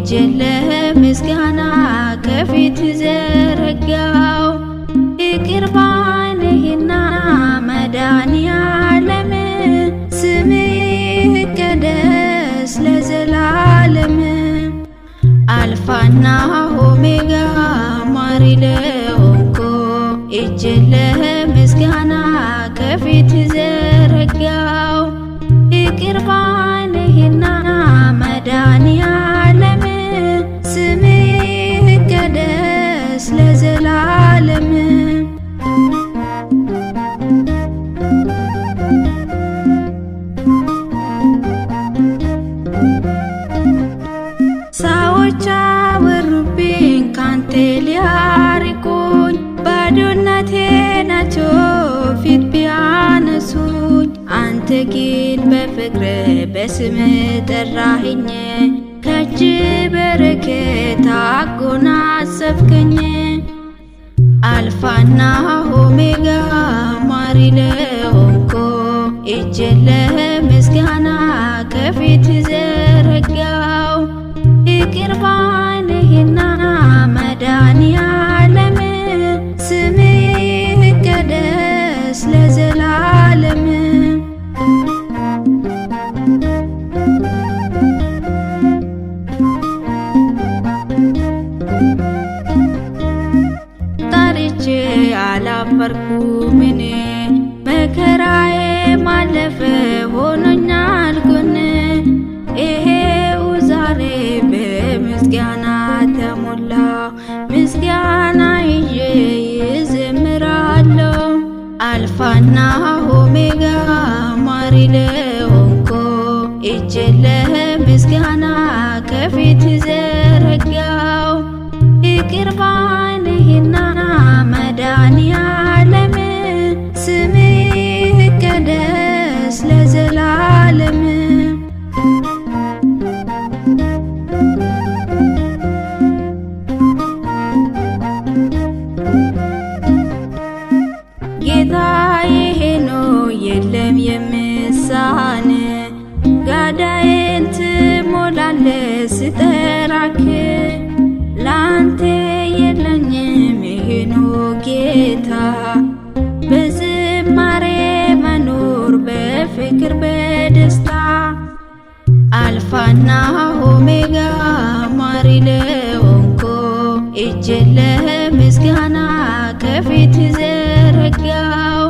እጄን ለምስጋና ከፊት ዘረጋው። ይቅር ባይ ነህና መድኃኔዓለም ስምህ ይቀደስ ለዘላለም። አልፋና ኦሜጋ ማሪ ለሆንኩ እጄን ለምስጋና ከፊት ዘረጋው። ይቅር ባይ ነህና መድኃኔዓለም ስምህ ይቀደስ ለዘላለም። ሰዎች አወሩብኝ ካንተ ሊያርቁኝ፣ ባዶነቴ ናቸው ፊት ቢያነሱኝ። አንተ ግን በፍቅር በስም ጠራኸኝ፣ ከእጅ በረከት አጎናጸፍከኝ። አልፋና ኦሜጋ ማሪ ለሆንኩ እጄን ለምስጋና ከፊት ዘረጋው። ይቅር ባይ ነህና መድኃኔዓለም ስምህ ይቀደስ ለዘላለም። ጠርቼ አላፈርኩም እኔ መከራዬ ማለፈ ሆኖኛል ጎን። ይሄው ዛሬ በምስጋና ተሞላው፣ ምስጋና ይዤ ይዘምራለሁ። አልፋና ኦሜጋ ማሪ ለሆንኩ እጄን ለምስጋና ከፊት ዘረጋው። ይቅር ባይ ነህና መድኃኔዓለም ስምህ ይቀደስ ለዘላለም። ጌታዬ ነው የለም የምሳን፣ ጋዳዬን ትሞላለህ ስጠራክ። ላንተ የለኝም ይሄኑ ጌታ፣ በዝማሬ መኖር በፍቅር በደስታ። አልፋና ኦሜጋ ማሪ ለሆንኩ እጄን ለምስጋና ከፊት ዘረጋው።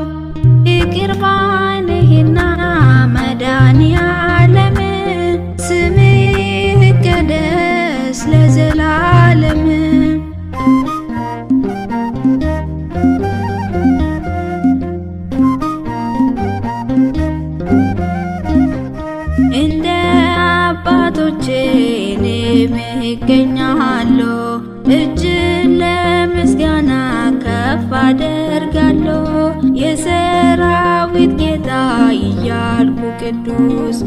ይቅር ባይ ነህና መድኃኔዓለም ስምህ ይቀደስ ለዘላለም። እንደ አባቶቼ እኔም እገኛለሁ፣ እጅን ለምስጋና ከፍ አደርጋለሁ። የሰራዊት ጌታ እያልኩ ቅዱስ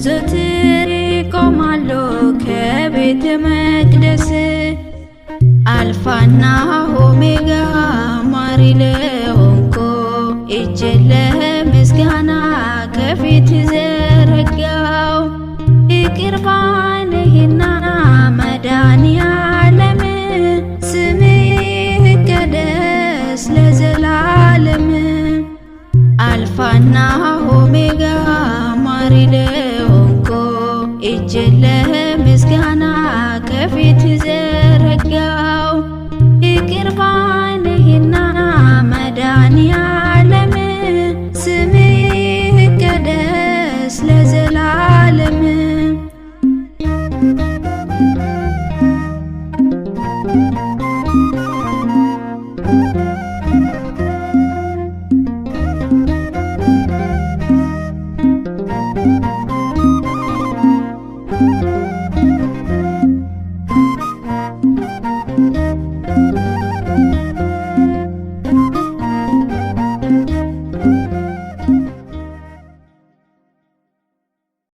ዘወትር እቆማለሁ ከቤተ መቅደስ። አልፋና ኦሜጋ ማሪ ለሆንኩ እጄን ለምስጋና ከፊት ዘረጋው። ይቅር ባይ ነህና መድኃኔዓለም ስምህ ይቀደስ ለዘላለም። አልፋና ኦሜጋ ማሪ ለሆንኩ እጄን ለምስጋና ከፊት ዘረጋው። ይቅር ባይ ነህና መድኃኔዓለም ስምህ ይቀደስ ለዘላለም።